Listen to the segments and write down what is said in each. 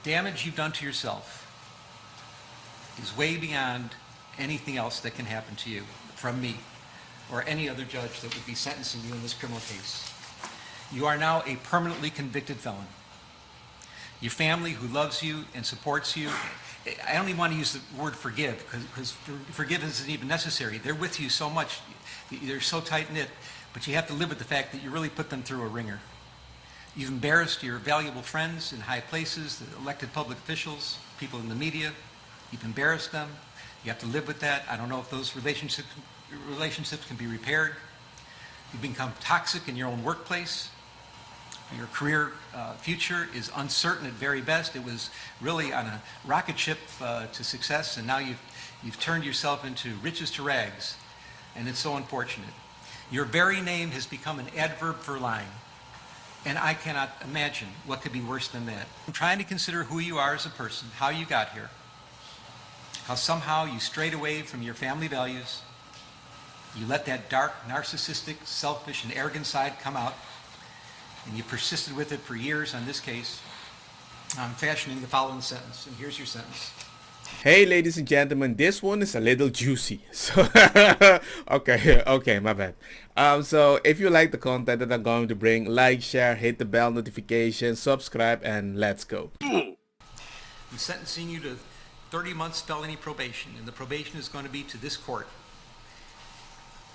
damage you've done to yourself is way beyond anything else that can happen to you from me or any other judge that would be sentencing you in this criminal case. You are now a permanently convicted felon. Your family who loves you and supports you, I don't even want to use the word forgive because forgiveness isn't even necessary. They're with you so much, they're so tight-knit, but you have to live with the fact that you really put them through a ringer. You've embarrassed your valuable friends in high places, the elected public officials, people in the media. You've embarrassed them. You have to live with that. I don't know if those relationships can be repaired. You've become toxic in your own workplace. Your career future is uncertain at very best. It was really on a rocket ship to success, and now you've turned yourself into riches to rags, and it's so unfortunate. Your very name has become an adverb for lying, and I cannot imagine what could be worse than that. I'm trying to consider who you are as a person, how you got here, how somehow you strayed away from your family values, you let that dark, narcissistic, selfish, and arrogant side come out, and you persisted with it for years on this case. I'm fashioning the following sentence, and here's your sentence. Hey, ladies and gentlemen, this one is a little juicy. So, okay, my bad. So if you like the content that I'm going to bring, like, share, hit the bell notification, subscribe, and let's go. I'm sentencing you to 30 months felony probation, and the probation is going to be to this court.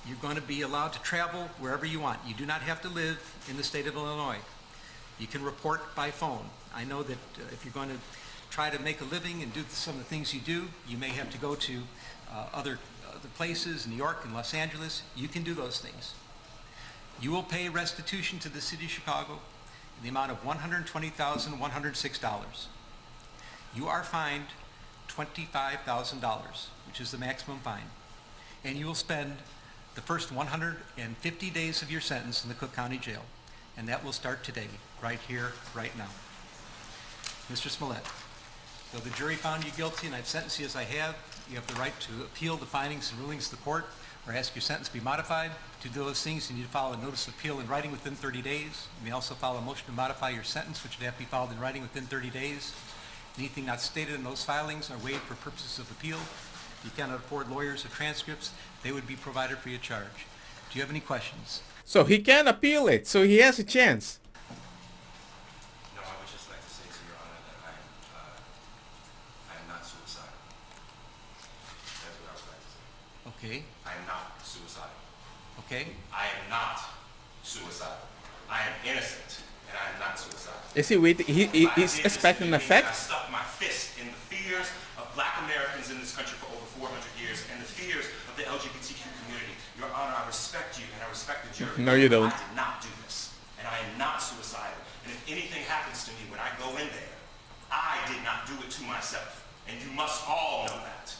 You're going to be allowed to travel wherever you want. You do not have to live in the state of Illinois. You can report by phone. I know that if you're going to try to make a living and do some of the things you do, you may have to go to other places, New York and Los Angeles. You can do those things. You will pay restitution to the city of Chicago in the amount of $120,106. You are fined $25,000, which is the maximum fine, and you will spend the first 150 days of your sentence in the Cook County Jail, and that will start today, right here, right now. Mr. Smollett, though the jury found you guilty and I've sentenced you as I have, you have the right to appeal the findings and rulings of the court or ask your sentence be modified. To do those things, you need to file a notice of appeal in writing within 30 days. You may also file a motion to modify your sentence, which would have to be filed in writing within 30 days. Anything not stated in those filings are waived for purposes of appeal. If you cannot afford lawyers or transcripts, they would be provided free of charge. Do you have any questions? So he can appeal it, so he has a chance. No, I would just like to say to Your Honor that I am not suicidal. That's what I would like to say. Okay. I am not suicidal. Okay. I am not suicidal. I am innocent, and I am not suicidal. Is he waiting? He's expecting an effect? I stuck my fist in the fears of Black Americans in this country for over 400 years and the fears of the LGBTQ community. Your Honor, I respect you and I respect the jury. No, you don't. I did not do this, and I am not suicidal. And if anything happens to me when I go in there, I did not do it to myself, and you must all know that.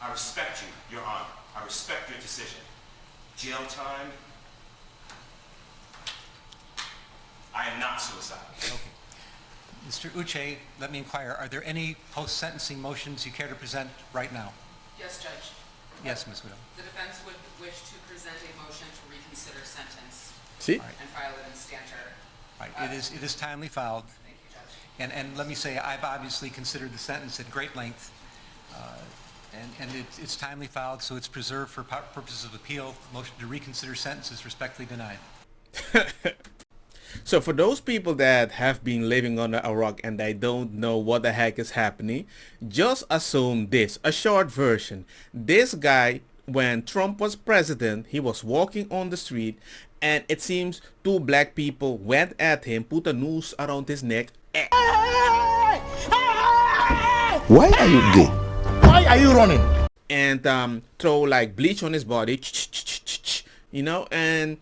I respect you, Your Honor. I respect your decision. Jail time. I am not suicidal. Okay. Mr. Uche, let me inquire, are there any post-sentencing motions you care to present right now? Yes, Judge. Yes, Ms. Widow. The defense would wish to present a motion to reconsider sentence See? and file it in stanter. Right. It is timely filed. Thank you, Judge. And let me say, I've obviously considered the sentence at great length, and it's timely filed, so it's preserved for purposes of appeal. Motion to reconsider sentence is respectfully denied. So for those people that have been living under a rock and they don't know what the heck is happening, just assume this, a short version. This guy, when Trump was president, he was walking on the street and it seems two black people went at him, put a noose around his neck. Why are you gay? Why are you running? And throw like bleach on his body, you know, and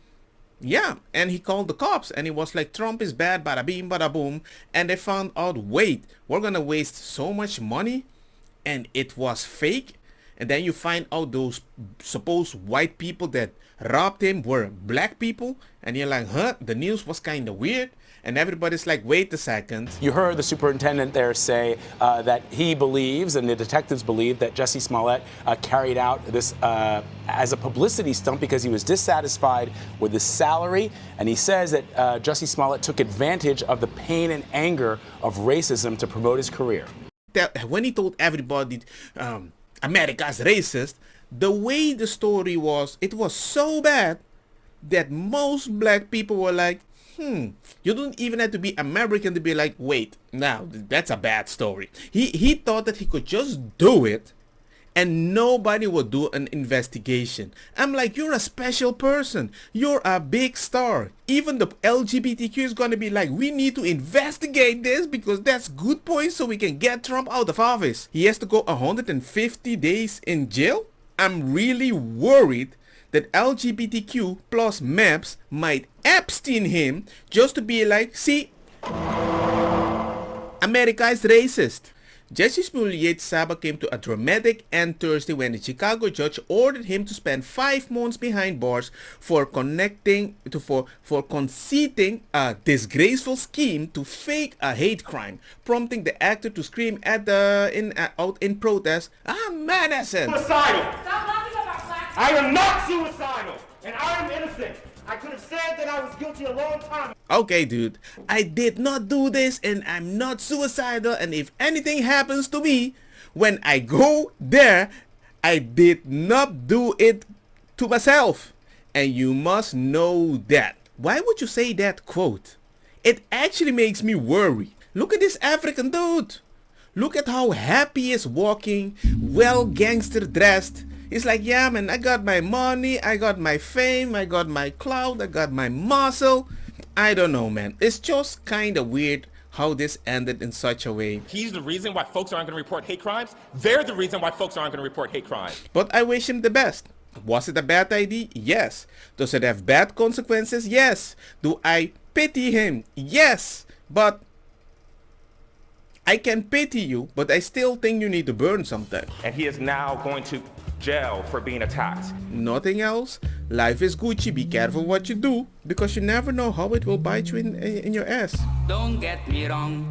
yeah, and he called the cops and he was like, Trump is bad, bada bing, bada boom. And they found out, wait, we're gonna waste so much money and it was fake. And then you find out those supposed white people that robbed him were black people. And you're like, huh, the news was kind of weird. And everybody's like, wait a second. You heard the superintendent there say that he believes, and the detectives believe, that Jussie Smollett carried out this as a publicity stunt because he was dissatisfied with his salary. And he says that Jussie Smollett took advantage of the pain and anger of racism to promote his career. When he told everybody America's racist, the way the story was, it was so bad that most black people were like, you don't even have to be American to be like, wait, now that's a bad story. He thought that he could just do it and nobody would do an investigation. I'm like, you're a special person. You're a big star. Even the LGBTQ is going to be like, we need to investigate this because that's good points so we can get Trump out of office. He has to go 150 days in jail. I'm really worried that LGBTQ plus MEPs might Epstein him just to be like, see, America is racist. Jussie Smollett's saga came to a dramatic end Thursday when the Chicago judge ordered him to spend 5 months behind bars for conceiving a disgraceful scheme to fake a hate crime, prompting the actor to scream at out in protest, "I'm innocent!" Suicidal! Stop laughing about black. I am not suicidal, and I am innocent. I could have said that I was guilty a long time. Okay, dude, I did not do this and I'm not suicidal, and if anything happens to me when I go there, I did not do it to myself. And you must know that. Why would you say that quote? It actually makes me worry. Look at this African dude. Look at how happy he is walking, well gangster dressed. It's like, yeah man, I got my money, I got my fame, I got my clout, I got my muscle. I don't know, man. It's just kind of weird how this ended in such a way. He's the reason why folks aren't going to report hate crimes. They're the reason why folks aren't going to report hate crimes. But I wish him the best. Was it a bad idea? Yes. Does it have bad consequences? Yes. Do I pity him? Yes. But I can pity you, but I still think you need to burn sometime. And he is now going to jail for being attacked. Nothing else. Life is Gucci. Be careful what you do because you never know how it will bite you in your ass. Don't get me wrong,